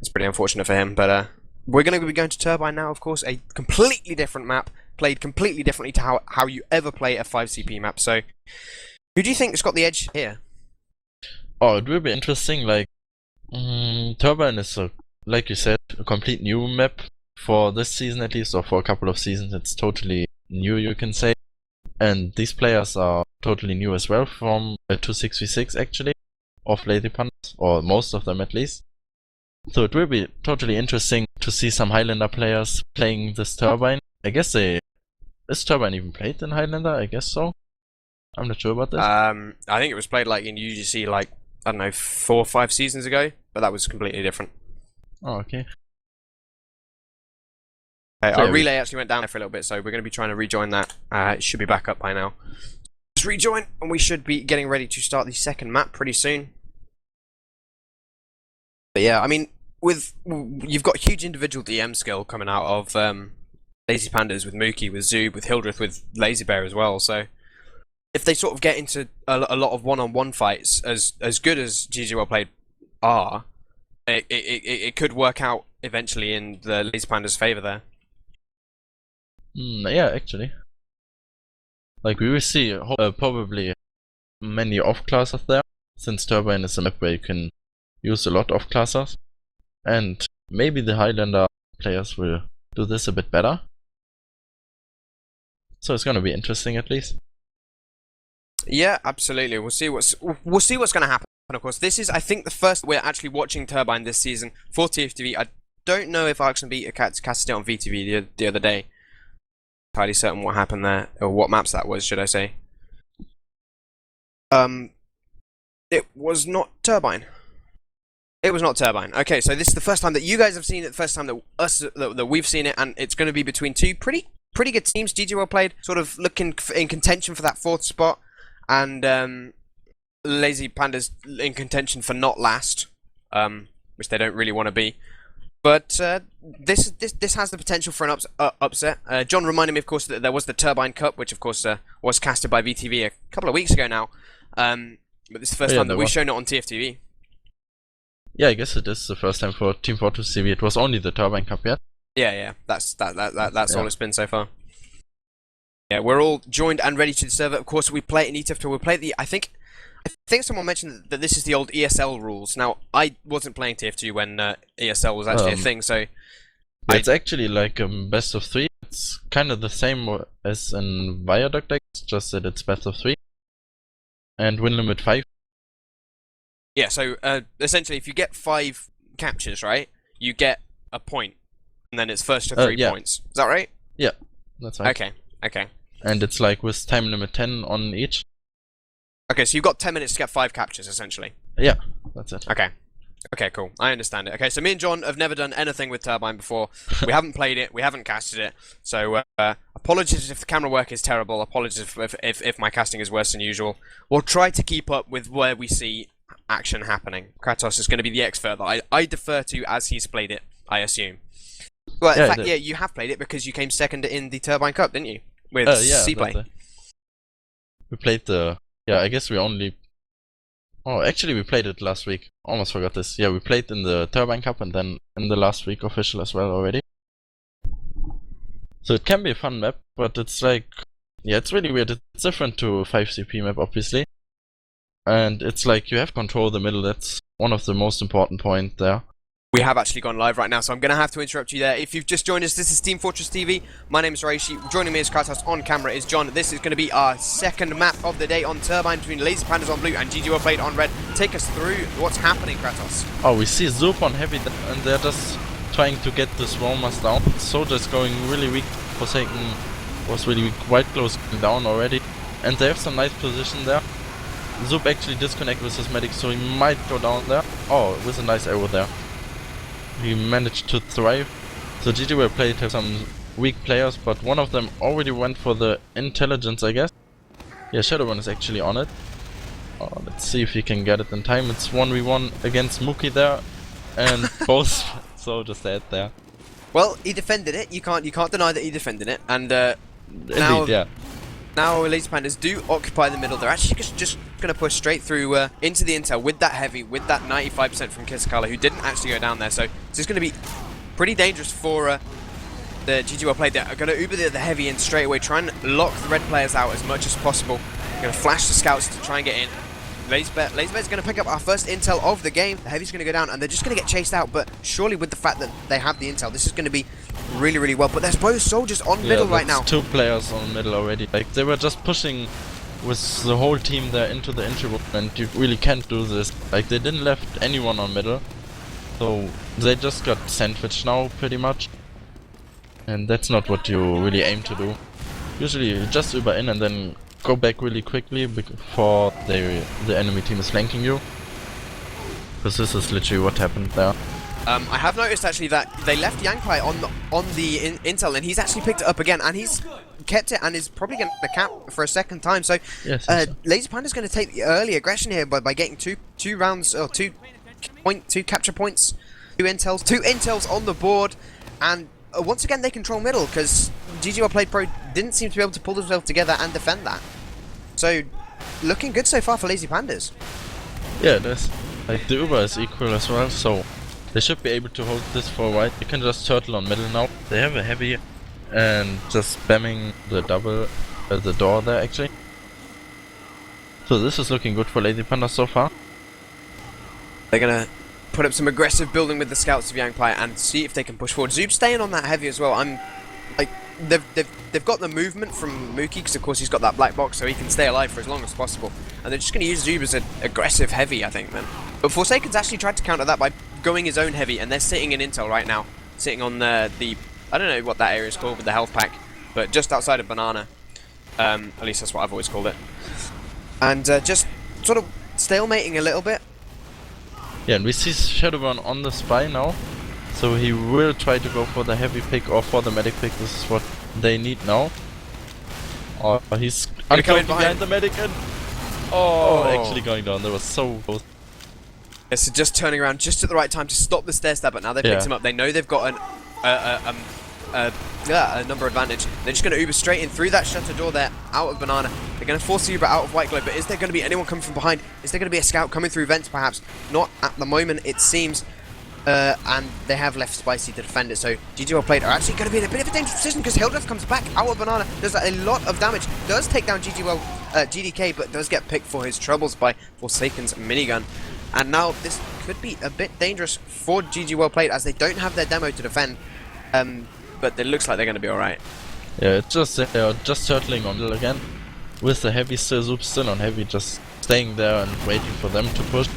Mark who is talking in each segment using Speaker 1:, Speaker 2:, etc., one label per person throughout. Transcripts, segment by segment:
Speaker 1: It's pretty unfortunate for him, but we're going to be going to Turbine now, of course, a completely different map, played completely differently to how you ever play a 5CP map. So, who do you think has got the edge here?
Speaker 2: Oh, it will be interesting. Like, Turbine is, like you said, a complete new map for this season at least, or for a couple of seasons. It's totally new, you can say. And these players are totally new as well from 2.6v6 actually, of Lazy Pandas, or most of them at least. So it will be totally interesting to see some Highlander players playing this Turbine. I guess is Turbine even played in Highlander? I guess so. I'm not sure about this.
Speaker 1: I think it was played like in UGC like, I don't know, 4 or 5 seasons ago, but that was completely different.
Speaker 2: Oh, okay.
Speaker 1: Our relay actually went down there for a little bit, so we're going to be trying to rejoin that. It should be back up by now. Just rejoin, and we should be getting ready to start the second map pretty soon. But yeah, I mean, you've got huge individual DM skill coming out of Lazy Pandas with Mookie, with Zoob, with Hildreth, with Lazy Bear as well. So if they sort of get into a lot of one-on-one fights, as good as GGWP are, it could work out eventually in the Lazy Pandas' favor there.
Speaker 2: Yeah, actually. Like, we will see probably many off-classes there, since Turbine is a map where you can use a lot of classes. And maybe the Highlander players will do this a bit better. So it's gonna be interesting at least.
Speaker 1: Yeah, absolutely. We'll see what's gonna happen. Of course, this is, I think, the first we're actually watching Turbine this season for TFTV. I don't know if I actually casted it on VTV the other day. Entirely certain what happened there, or what maps that was, should I say? It was not Turbine. It was not Turbine. Okay, so this is the first time that you guys have seen it, the first time that we've seen it, and it's going to be between two pretty good teams. GGWP played, sort of looking in contention for that 4th spot, and Lazy Pandas in contention for not last, which they don't really want to be. But this has the potential for an upset. John reminded me, of course, that there was the Turbine Cup, which of course was casted by VTV a couple of weeks ago now. But this is the first time that we've shown it on TFTV.
Speaker 2: Yeah, I guess it is the first time for teamfortress.tv. It was only the Turbine Cup yet.
Speaker 1: Yeah. That's all it's been so far. Yeah, we're all joined and ready to the server. Of course, we play in ETF2L. We play the I think someone mentioned that this is the old ESL rules. Now, I wasn't playing TF2 when ESL was actually a thing, so
Speaker 2: it's actually like best of 3. It's kind of the same as in Viaduct, I guess, just that it's best of 3 and win limit 5.
Speaker 1: Yeah, so essentially, if you get 5 captures, right, you get a point, and then it's first to 3 points. Is that right?
Speaker 2: Yeah, that's right.
Speaker 1: Okay.
Speaker 2: And it's like with time limit 10 on each.
Speaker 1: Okay, so you've got 10 minutes to get 5 captures, essentially.
Speaker 2: Yeah, that's it.
Speaker 1: Okay, cool. I understand it. Okay, so me and John have never done anything with Turbine before. We haven't played it. We haven't casted it. So apologies if the camera work is terrible. Apologies if my casting is worse than usual. We'll try to keep up with where we see action happening. Kratos is going to be the expert that I defer to as he's played it, I assume. Well, in fact, you have played it because you came second in the Turbine Cup, didn't you? With C-Play.
Speaker 2: We played the... Yeah, I guess we only... Oh, actually we played it last week. Almost forgot this. Yeah, we played in the Turbine Cup and then in the last week official as well already. So it can be a fun map, but it's like... Yeah, it's really weird. It's different to a 5CP map, obviously. And it's like you have control of the middle. That's one of the most important points there.
Speaker 1: We have actually gone live right now, so I'm going to have to interrupt you there. If you've just joined us, this is Team Fortress TV. My name is Ryushi. Joining me as Kratos on camera is John. This is going to be our second map of the day on Turbine between Lazy Pandas on blue and GGWP on red. Take us through what's happening, Kratos.
Speaker 2: Oh, we see Zoop on heavy, and they're just trying to get the Swarmers down. Soldier's going really weak. Forsaken was really weak. White Glow's down already. And they have some nice position there. Zoop actually disconnected with his medic, so he might go down there. Oh, with a nice arrow there. He managed to thrive. So GGWP played have some weak players, but one of them already went for the intelligence, I guess. Yeah, Shadowrun is actually on it. Oh, let's see if he can get it in time. It's 1v1 against Mookie there, and both soldiers dead there.
Speaker 1: Well, he defended it. You can't deny that he defended it. And
Speaker 2: Indeed, yeah.
Speaker 1: Now Lazy Pandas do occupy the middle. They're actually just going to push straight through into the intel with that heavy, with that 95% from Kisakala, who didn't actually go down there. So this is going to be pretty dangerous for the GGWP play. They're going to uber the heavy in straight away, try and lock the red players out as much as possible. Going to flash the scouts to try and get in. LaserBear's going to pick up our first intel of the game. The heavy's going to go down, and they're just going to get chased out. But surely with the fact that they have the intel, this is going to be really, really well. But there's both soldiers on middle right now.
Speaker 2: 2 players on middle already. Like, they were just pushing with the whole team there into the entry room, and you really can't do this. Like, they didn't left anyone on middle. So they just got sandwiched now, pretty much. And that's not what you really aim to do. Usually you just uber in and then go back really quickly before the enemy team is flanking you. Because this is literally what happened there.
Speaker 1: I have noticed actually that they left Yangpai on the intel, and he's actually picked it up again, and he's kept it and is probably going to cap for a second time. So
Speaker 2: yes,
Speaker 1: Lazy Panda's going to take the early aggression here by getting two rounds or two capture points, two intels on the board, and once again they control middle because GGWP.pro didn't seem to be able to pull themselves together and defend that. So looking good so far for Lazy Pandas.
Speaker 2: Yeah, it is. Like, the Uber is equal as well, so they should be able to hold this for a while. You can just turtle on middle now. They have a heavy and just spamming the double the door there actually. So this is looking good for Lazy Panda so far.
Speaker 1: They're gonna put up some aggressive building with the scouts of Yangpai and see if they can push forward. Zoob's staying on that heavy as well. I'm like, they've got the movement from Mookie because of course he's got that black box, so he can stay alive for as long as possible. And they're just gonna use Zoob as an aggressive heavy, I think, man. But Forsaken's actually tried to counter that by going his own heavy, and they're sitting in intel right now, sitting on the I don't know what that area is called with the health pack, but just outside of Banana. At least that's what I've always called it. And just sort of stalemating a little bit.
Speaker 2: Yeah, and we see Shadowburn on the spy now, so he will try to go for the heavy pick or for the medic pick. This is what they need now. Oh, he's coming behind the medic and actually going down. That was so close.
Speaker 1: Yeah, so just turning around just at the right time to stop the stair stab, but now they picked him up. They know they've got a number advantage. They're just going to Uber straight in through that shutter door there, out of Banana. They're going to force the Uber out of White Glow, but is there going to be anyone coming from behind? Is there going to be a scout coming through vents, perhaps? Not at the moment, it seems. And they have left Spicy to defend it, so GGWP are actually going to be in a bit of a dangerous position because Hildreth comes back out of Banana, does a lot of damage, does take down GDK, but does get picked for his troubles by Forsaken's minigun. And now this could be a bit dangerous for GGWP as they don't have their demo to defend. But it looks like they're going to be alright.
Speaker 2: Yeah, it's just they're just turtling on middle again. With the heavy still on heavy, just staying there and waiting for them to push.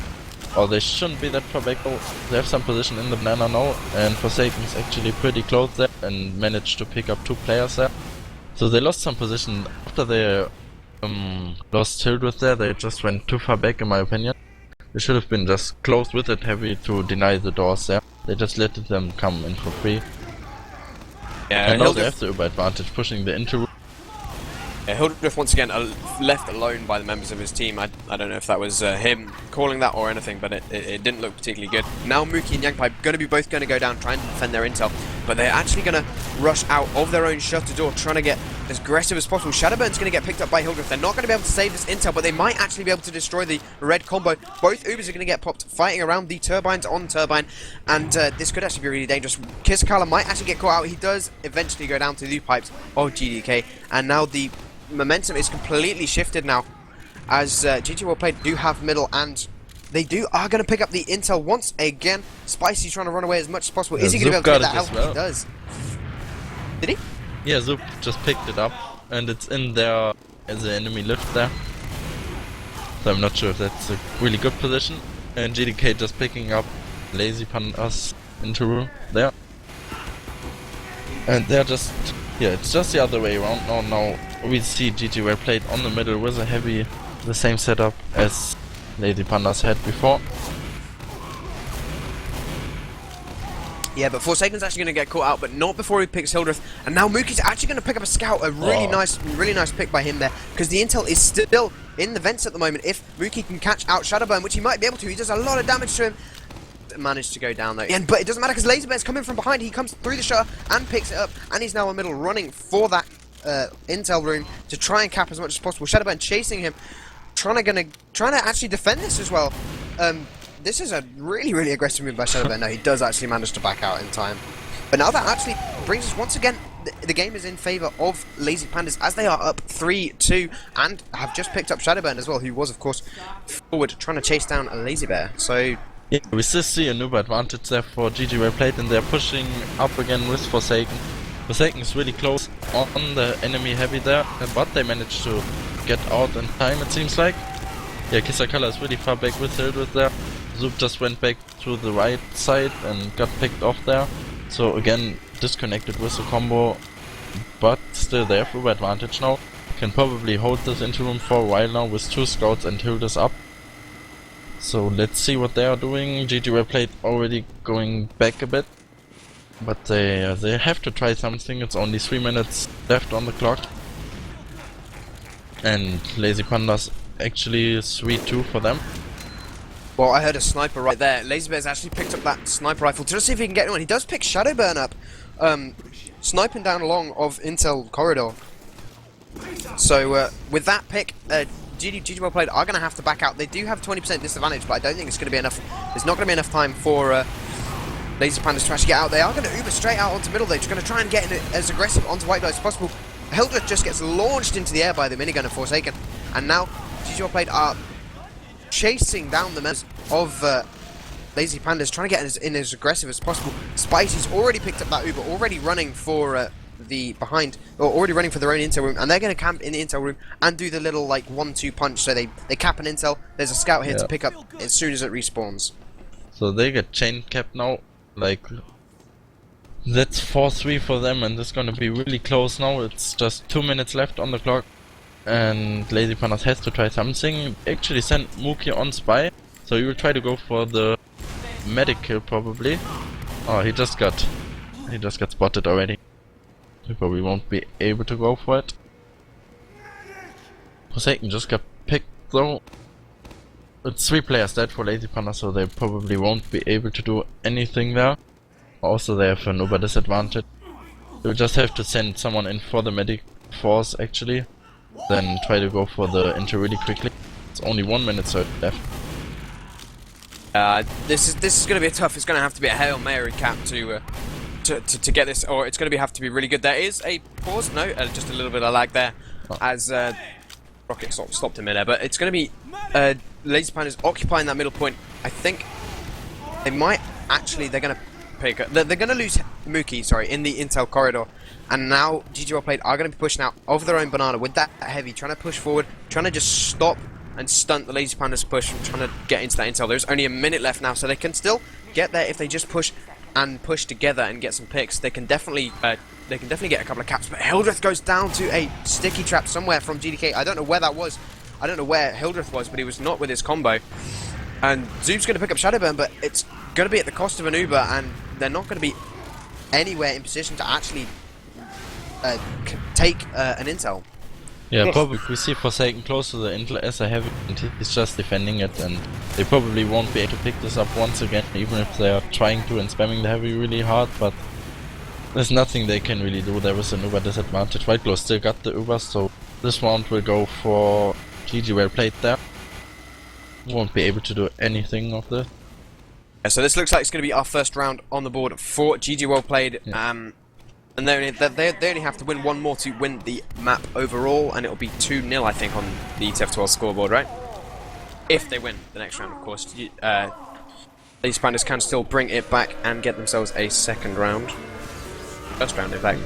Speaker 2: Or they shouldn't be that far back. Oh, they have some position in the banana now, and Forsaken's actually pretty close there and managed to pick up 2 players there. So they lost some position after they lost Hildreth there. They just went too far back in my opinion. They should have been just close with it heavy to deny the doors there. They just let them come in for free.
Speaker 1: Yeah,
Speaker 2: and now they have the Uber advantage, pushing the into.
Speaker 1: Yeah, Hildreth once again left alone by the members of his team. I don't know if that was him calling that or anything, but it didn't look particularly good. Now Mookie and Yangpai both going to go down, trying to defend their intel, but they're actually going to rush out of their own shutter door, trying to get as aggressive as possible. Shadowburn's going to get picked up by Hildreth. They're not going to be able to save this intel, but they might actually be able to destroy the red combo. Both Ubers are going to get popped, fighting around the turbines on turbine, and this could actually be really dangerous. Kisakala might actually get caught out. He does eventually go down to the pipes of GDK, and now the momentum is completely shifted now, as GGWP do have middle, and they are going to pick up the intel once again. Spicy trying to run away as much as possible. Is he going to be able to get that help? Well. He does. Did he?
Speaker 2: Yeah, Zoop just picked it up, and it's in there as the enemy lift there. So I'm not sure if that's a really good position. And GDK just picking up Lazy Pandas into room there. And they're just, yeah, it's just the other way around. Now we see GGWP on the middle with a heavy, the same setup as Lazy Pandas had before.
Speaker 1: Yeah, but Forsaken's actually going to get caught out, but not before he picks Hildreth. And now Mookie's actually going to pick up a scout. A really nice pick by him there, because the intel is still in the vents at the moment. If Mookie can catch out Shadowburn, which he might be able to, he does a lot of damage to him. Managed to go down though. But it doesn't matter because LaserBear's coming from behind. He comes through the shutter and picks it up, and he's now in the middle running for that intel room to try and cap as much as possible. Shadowburn chasing him, trying to trying to actually defend this as well. This is a really aggressive move by Shadowburn. No, he does actually manage to back out in time. But now that actually brings us once again, the game is in favour of Lazy Pandas as they are up 3-2 and have just picked up Shadowburn as well, who was of course forward trying to chase down a Lazy Bear. So
Speaker 2: yeah, we still see a noob advantage there for GGWP, and they're pushing up again with Forsaken. Forsaken is really close on the enemy heavy there, but they managed to get out in time, it seems like. Yeah, Kisakala is really far back with Hildreth there. Zoop just went back to the right side and got picked off there. So again, disconnected with the combo, but still they have Uber advantage now. Can probably hold this interim for a while now with 2 scouts and Hildreth up. So let's see what they are doing. GGWP already going back a bit, but they have to try something. It's only 3 minutes left on the clock, and Lazy Pandas actually 3-2 for them.
Speaker 1: Well, I heard a sniper right there. Lazy Bear's actually picked up that sniper rifle to just see if he can get anyone. He does pick Shadowburn up, sniping down along of Intel corridor. So with that pick, GGWP are going to have to back out. They do have 20% disadvantage, but I don't think it's going to be enough. There's not going to be enough time for Lazy Pandas to actually get out. They are going to Uber straight out onto middle. They're just going to try and get in as aggressive onto white guys as possible. Hildreth just gets launched into the air by the minigun of Forsaken, and now GGWP are chasing down the members of Lazy Pandas, trying to get in as aggressive as possible. Spicy's already picked up that Uber, already running for the behind, or already running for their own intel room, and they're going to camp in the intel room and do the little like 1-2 punch. So they cap an intel. There's a scout here to pick up as soon as it respawns.
Speaker 2: So they get chain capped now. Like that's 4-3 for them, and it's going to be really close now. It's just 2 minutes left on the clock. And Lazy Pandas has to try something. Actually sent Mookie on spy, so he will try to go for the medic kill probably. Oh, he just got spotted already. He probably won't be able to go for it. Forsaken just got picked though. It's 3 players dead for Lazy Pandas, so they probably won't be able to do anything there. Also they have an Uber disadvantage. They'll just have to send someone in for the medic force actually. Then try to go for the intro really quickly. It's only 1 minute so left.
Speaker 1: This is going to be tough. It's going to have to be a Hail Mary cap to get this, or it's going to have to be really good. There is a pause, no, just a little bit of lag there, as Rocket stopped him in there. But it's going to be Lazy Pandas occupying that middle point. I think they might actually. They're going to pick. They're going to lose Mookie, sorry, in the intel corridor. And now GGWP are going to be pushing out of their own banana with that heavy, trying to push forward, trying to just stop and stunt the Lazy Pandas push from trying to get into that intel. There's only a minute left now, so they can still get there if they just push together and get some picks. They can definitely get a couple of caps. But Hildreth goes down to a sticky trap somewhere from GDK. I don't know where that was. I don't know where Hildreth was, but he was not with his combo. And Zoop's going to pick up Shadowburn, but it's going to be at the cost of an Uber, and they're not going to be anywhere in position to actually take an intel.
Speaker 2: Yeah, probably we see Forsaken close to the intel as a heavy, and he's just defending it, and they probably won't be able to pick this up once again, even if they are trying to and spamming the heavy really hard, but there's nothing they can really do. There was an Uber disadvantage. White Glow still got the Uber, so this round will go for GGWP there. Won't be able to do anything of this.
Speaker 1: Yeah, so this looks like it's going to be our first round on the board for GGWP. Yeah. And they only have to win one more to win the map overall, and it'll be 2-0, I think, on the ETF2L scoreboard, right? If they win the next round, of course. These Pandas can still bring it back and get themselves a second round. First round, in fact.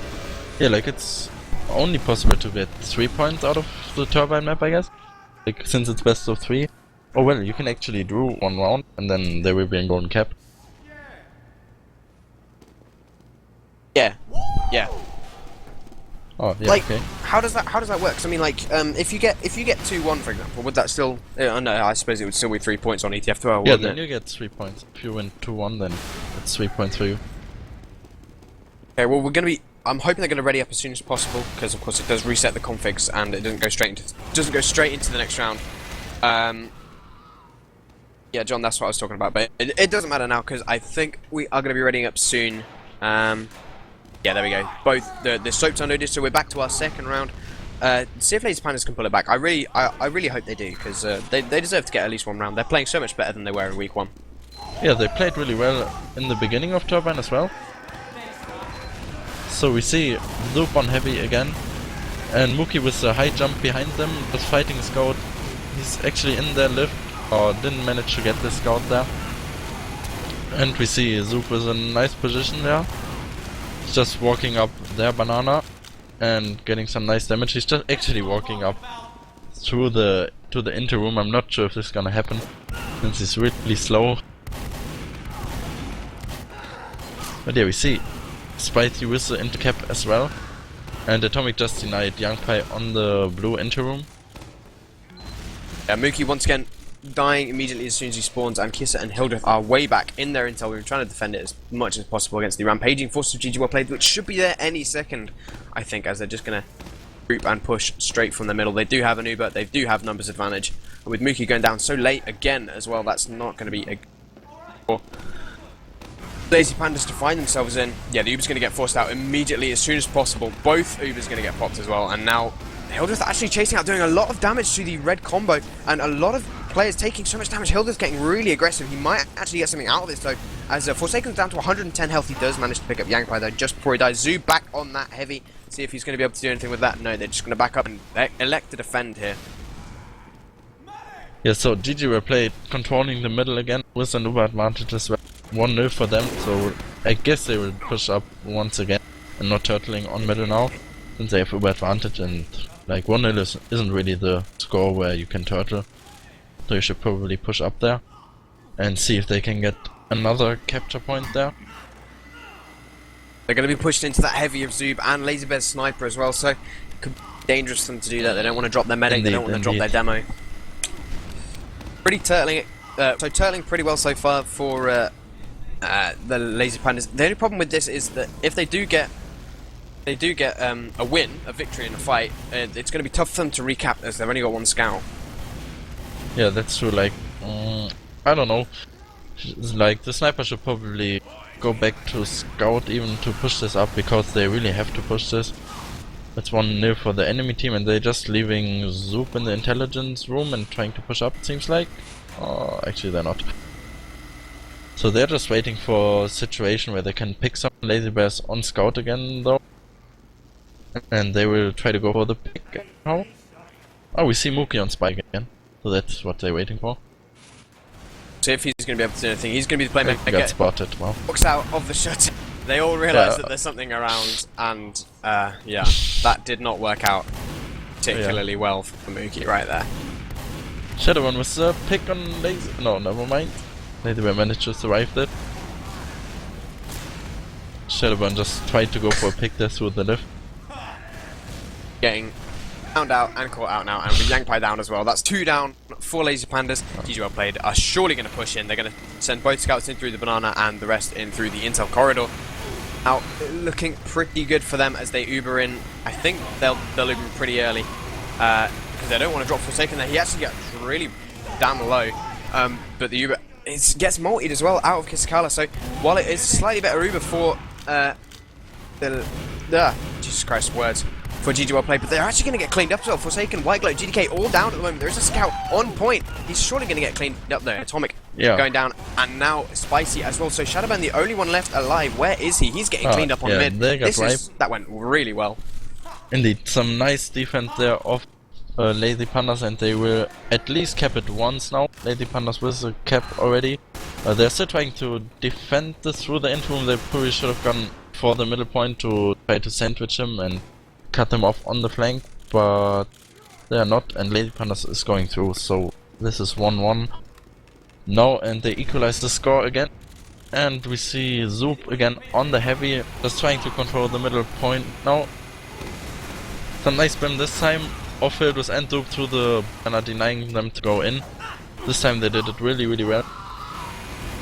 Speaker 2: Yeah, like it's only possible to get 3 points out of the Turbine map, I guess. Like, since it's best of 3. Oh well, you can actually do 1 round, and then there will be a golden cap.
Speaker 1: Yeah.
Speaker 2: Oh, yeah,
Speaker 1: like,
Speaker 2: okay.
Speaker 1: how does that work? 'Cause I mean, like, if you get 2-1, for example, would that still? No, I suppose it would still be 3 points on ETF2L.
Speaker 2: Yeah, then you get 3 points. If you win 2-1, then it's 3 points for you.
Speaker 1: Okay, well, we're gonna be. I'm hoping they're gonna ready up as soon as possible, because of course it does reset the configs and it doesn't go straight into the next round. Yeah, John, that's what I was talking about, but it doesn't matter now because I think we are gonna be readying up soon. Yeah, there we go. Both the soaps are noticed, so we're back to our second round. See if Lazy Pandas can pull it back. I really hope they do, because they deserve to get at least one round. They're playing so much better than they were in week 1.
Speaker 2: Yeah, they played really well in the beginning of Turbine as well. So we see Zoop on heavy again, and Mookie with the high jump behind them was fighting Scout. He's actually in their lift, or didn't manage to get the Scout there. And we see Zoop with a nice position there. He's just walking up their banana and getting some nice damage. He's just actually walking up through to the inter room. I'm not sure if this is gonna happen, since he's really slow. But yeah, we see Spicy with the intercap as well. And Atomic just denied Young Pie on the blue inter room.
Speaker 1: Yeah, Mookie once again dying immediately as soon as he spawns, and Kissa and Hildreth are way back in their intel room trying to defend it as much as possible against the rampaging forces of GGWP, which should be there any second, I think, as they're just going to group and push straight from the middle. They do have an Uber, they do have numbers advantage, and with Mookie going down so late again as well, that's not going to be a Lazy Pandas to find themselves in. Yeah, the Uber's going to get forced out immediately as soon as possible. Both Ubers going to get popped as well, and now Hildreth actually chasing out, doing a lot of damage to the red combo, and a lot of players taking so much damage. Hildreth getting really aggressive. He might actually get something out of this though, as Forsaken's down to 110 health. He does manage to pick up Yangpai though, just before he dies. Zoo back on that heavy. See if he's going to be able to do anything with that. No, they're just going to back up and elect to defend here.
Speaker 2: Yeah, so GG were played controlling the middle again with an Uber advantage as well. 1-0 for them, so I guess they will push up once again and not turtling on middle now, since they have Uber advantage, and like 1-0 isn't really the score where you can turtle. So you should probably push up there and see if they can get another capture point there.
Speaker 1: They're going to be pushed into that heavy of Zoob and Lazy Bear's sniper as well, so it could be dangerous for them to do that. They don't want to drop their medic, they don't want to drop their demo. Pretty turtling, so turtling pretty well so far for the Lazy Pandas. The only problem with this is that if they do get a win, a victory in a fight, it's going to be tough for them to recap as they've only got one scout.
Speaker 2: Yeah, that's true. Like, I don't know. Like, the sniper should probably go back to scout even to push this up, because they really have to push this. That's 1-0 for the enemy team, and they're just leaving Zoop in the intelligence room and trying to push up, it seems like. Oh, actually they're not. So they're just waiting for a situation where they can pick some Lazy Bears on scout again though. And they will try to go for the pick now. Oh, we see Mookie on spike again. So that's what they're waiting for.
Speaker 1: See if he's going to be able to do anything. He's going to be the playmaker.
Speaker 2: He got spotted, well.
Speaker 1: Walks out of the shut. They all realise that there's something around, and yeah, that did not work out particularly well for Mookie right there.
Speaker 2: Shadowrun was the pick on Lazy... No, never mind. Lazy Bear managed to survive that. Shadowrun just tried to go for a pick there through the lift.
Speaker 1: Getting found out and caught out now, and with Yangpai down as well. That's 2 down for Lazy Pandas. GGWP played are surely going to push in. They're going to send both scouts in through the banana and the rest in through the intel corridor. Now, looking pretty good for them as they Uber in. I think they'll Uber pretty early, because they don't want to drop Forsaken there. He actually gets really down low, but the Uber gets multied as well out of Kisakala. So while it is slightly better Uber for Jesus Christ, words, for GGWP play, but they're actually going to get cleaned up as well. Forsaken, White Glow, GDK all down at the moment. There is a scout on point. He's surely going to get cleaned up there. Atomic going down, and now Spicy as well. So Shadowban, the only one left alive. Where is he? He's getting cleaned up on mid. That went really well.
Speaker 2: Indeed, some nice defense there of Lazy Pandas, and they will at least cap it once now. Lazy Pandas with the cap already. They're still trying to defend this through the interim. They probably should have gone for the middle point to try to sandwich him and cut them off on the flank, but they are not, and Lazy Pandas is going through, so this is 1-1 now, and they equalize the score again, and we see Zoop again on the heavy, just trying to control the middle point now. Some nice spam this time, off-field with Zoop through the banner, denying them to go in. This time they did it really, really well.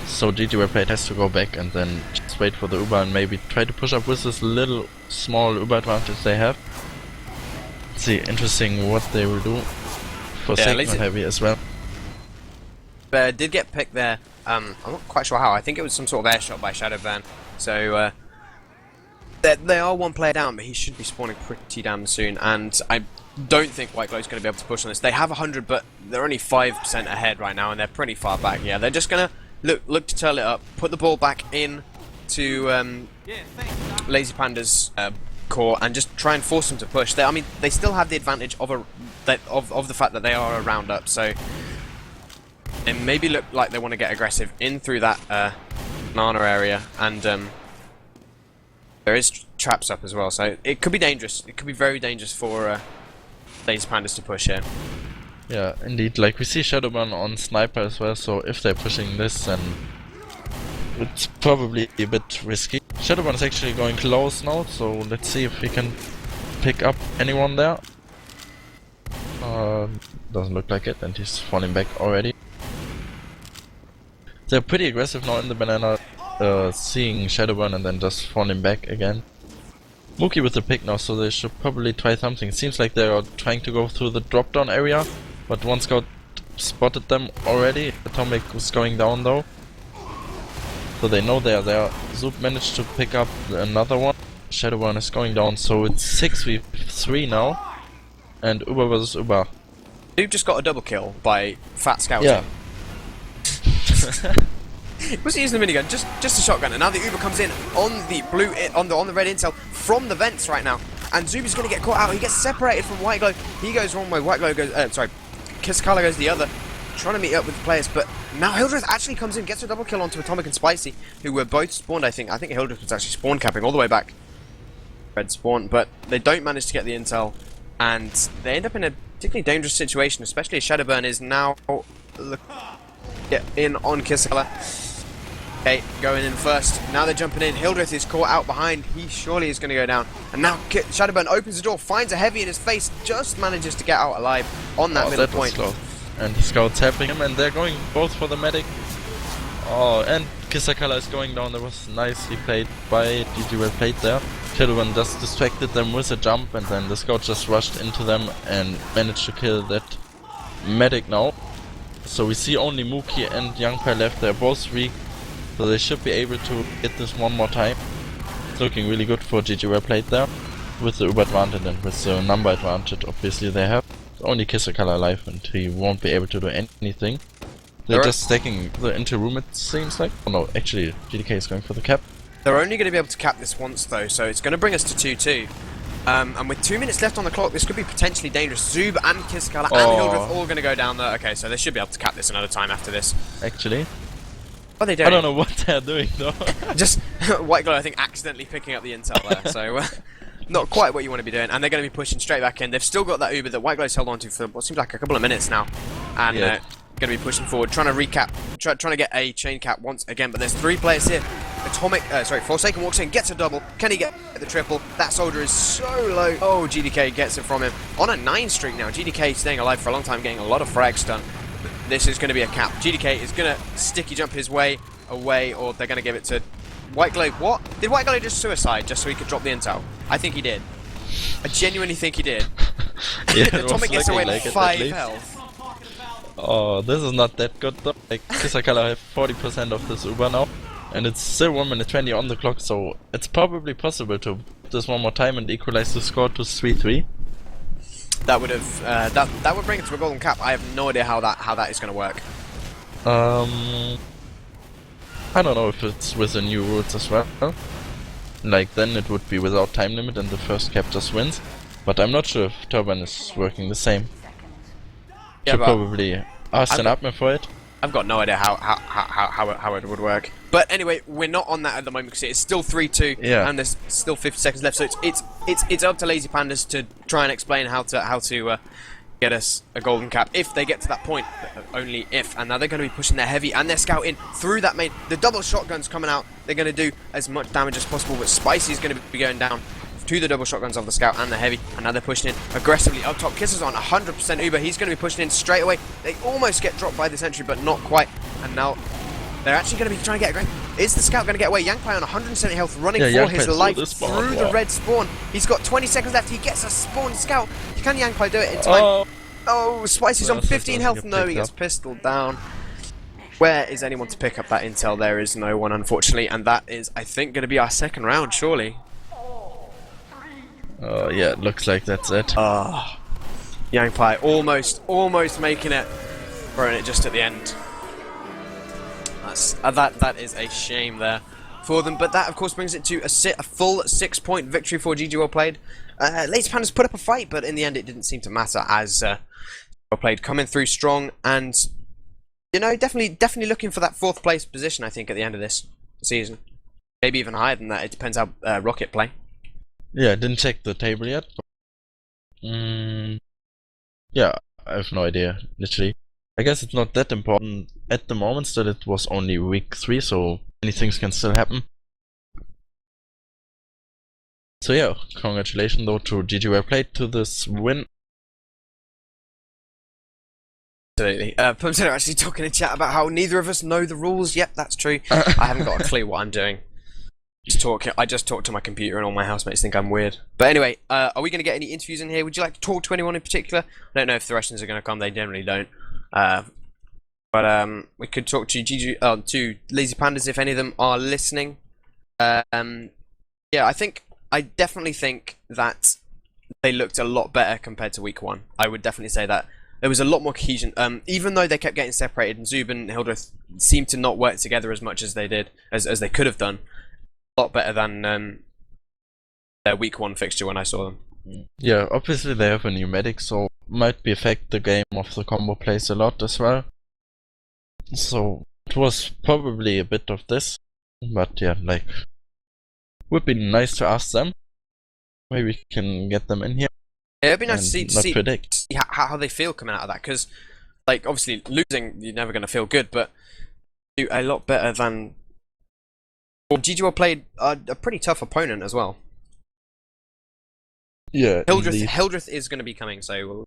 Speaker 2: So GGWP has to go back and then just wait for the Uber and maybe try to push up with this little small Uber advantage they have. Let's see, interesting what they will do for second heavy as well.
Speaker 1: Did get picked there. I'm not quite sure how. I think it was some sort of air shot by Shadowban. So They are one player down, but he should be spawning pretty damn soon, and I don't think White Glow's going to be able to push on this. They have 100, but they're only 5% ahead right now, and they're pretty far back. Yeah, they're just going to look to turn it up, put the ball back in to Lazy Panda's core, and just try and force them to push. I mean, they still have the advantage of the fact that they are a round up, so they maybe look like they want to get aggressive in through that banana area, and there is traps up as well, so it could be dangerous. It could be very dangerous for Lazy Pandas to push here.
Speaker 2: Yeah, indeed. Like, we see Shadowburn on Sniper as well, so if they're pushing this, then it's probably a bit risky. Shadowburn is actually going close now, so let's see if we can pick up anyone there. Doesn't look like it, and he's falling back already. They're pretty aggressive now in the banana, seeing Shadowburn and then just falling back again. Mookie with the pick now, so they should probably try something. Seems like they are trying to go through the drop down area, but one scout spotted them already. Atomic was going down though, so they know they are there. Zoop managed to pick up another one. Shadowburn is going down, so it's 6v3 now, and Uber versus Uber.
Speaker 1: Zoop just got a double kill by Fat Scouting.
Speaker 2: Yeah.
Speaker 1: Was he using the minigun? Just a shotgun, and now the Uber comes in on the blue, on the red intel from the vents right now, and Zoop is going to get caught out. He gets separated from White Glow. He goes one way, White Glow goes, Kisakala goes the other, trying to meet up with the players. But now Hildreth actually comes in, gets a double kill onto Atomic and Spicy, who were both spawned. I think Hildreth was actually spawn capping all the way back, red spawn, but they don't manage to get the intel, and they end up in a particularly dangerous situation, especially as Shadowburn is now in on Kisakala. Okay, going in first. Now they're jumping in. Hildreth is caught out behind. He surely is going to go down. And now Shadowburn opens the door, finds a heavy in his face, just manages to get out alive on that middle point.
Speaker 2: And the scouts helping him, and they're going both for the medic. Oh, and Kisakala is going down. That was nicely played by GGWP there. Shadowburn just distracted them with a jump, and then the scout just rushed into them and managed to kill that medic now. So we see only Mookie and Youngpai left. They're both weak, so they should be able to get this one more time. It's looking really good for GGWP there, with the Uber advantage and with the number advantage obviously they have. Only Kisakala alive, and he won't be able to do anything. They're just stacking the inter-room, it seems like. Oh no, actually GDK is going for the cap.
Speaker 1: They're only going to be able to cap this once though, so it's going to bring us to 2-2. And with 2 minutes left on the clock, this could be potentially dangerous. Zoob and Kisakala and Hildreth all going to go down there. Okay, so they should be able to cap this another time after this.
Speaker 2: Actually.
Speaker 1: What are they doing?
Speaker 2: I don't know what they're doing though.
Speaker 1: Just White Glow, I think, accidentally picking up the intel there, so not quite what you want to be doing. And they're going to be pushing straight back in. They've still got that Uber that White Glow's held on to for what seems like a couple of minutes now. And going to be pushing forward, trying to recap, trying to get a chain cap once again. But there's 3 players here. Forsaken walks in, gets a double. Can he get the triple? That soldier is so low. Oh, GDK gets it from him. On a 9 streak now. GDK staying alive for a long time, getting a lot of frags done. This is going to be a cap. GDK is going to sticky jump his way away, or they're going to give it to White Glow. What? Did White Glow just suicide just so he could drop the intel? I think he did. I genuinely think he did. Atomic gets away with 5 health.
Speaker 2: Oh, this is not that good though. Like, Kisakala have 40% of this Uber now, and it's still 1 minute 20 on the clock, so it's probably possible to do this one more time and equalize the score to 3-3.
Speaker 1: That would have that would bring it to a golden cap. I have no idea how that is going to work.
Speaker 2: I don't know if it's with the new rules as well. Like, then it would be without time limit and the first cap just wins. But I'm not sure if Turbine is working the same.
Speaker 1: Yeah,
Speaker 2: should probably ask an admin for it.
Speaker 1: I've got no idea how it would work. But anyway, we're not on that at the moment because it's still 3-2, and there's still 50 seconds left. So it's up to Lazy Pandas to try and explain how to get us a golden cap if they get to that point. Only if. And now they're going to be pushing their heavy and their scout in through that main. The double shotguns coming out. They're going to do as much damage as possible. But Spicy is going to be going down to the double shotguns of the scout and the heavy, and now they're pushing in aggressively up top. Kisses on 100% Uber. He's going to be pushing in straight away. They almost get dropped by the sentry, but not quite. And now they're actually going to be trying to get aggressive. Is the scout going to get away? Youngpai on 170 health, running for his life through the red spawn. He's got 20 seconds left. He gets a spawn scout. Can Youngpai do it in time? Oh, Spicy's on 15 health. No, he gets pistoled down. Where is anyone to pick up that intel? There is no one, unfortunately, and that is, I think, going to be our second round, surely.
Speaker 2: Yeah, it looks like that's it.
Speaker 1: Ah, Yang Pai almost making it, throwing it just at the end. That is a shame there for them, but that of course brings it to a full 6-point victory for GGWP played. Lazy Pandas put up a fight, but in the end it didn't seem to matter as GGWP played coming through strong and, you know, definitely looking for that 4th place position, I think, at the end of this season. Maybe even higher than that. It depends how Rocket play.
Speaker 2: Yeah, I didn't check the table yet. But, yeah, I have no idea, literally. I guess it's not that important at the moment, that it was only week 3, so many things can still happen. So yeah, congratulations though to GGWP played to this win.
Speaker 1: Absolutely. Pumps are actually talking in chat about how neither of us know the rules. Yep, that's true. I haven't got a clue what I'm doing. I just talk to my computer and all my housemates think I'm weird. But anyway, are we going to get any interviews in here? Would you like to talk to anyone in particular? I don't know if the Russians are going to come. They generally don't. But we could talk to to Lazy Pandas if any of them are listening. Yeah, I definitely think that they looked a lot better compared to week 1. I would definitely say that. There was a lot more cohesion, even though they kept getting separated, and Zubin and Hildreth seemed to not work together as much as they did, as they could have done. A lot better than their week 1 fixture when I saw them.
Speaker 2: Yeah, obviously they have a new medic, so might be affect the game of the combo plays a lot as well. So it was probably a bit of this, but yeah, like, would be nice to ask them. Maybe we can get them in here.
Speaker 1: Yeah, it'd be nice to see
Speaker 2: predict
Speaker 1: how they feel coming out of that, because, like, obviously losing, you're never going to feel good, but do a lot better than. Well, GGWP played a pretty tough opponent as well.
Speaker 2: Yeah,
Speaker 1: Hildreth is going to be coming, so we'll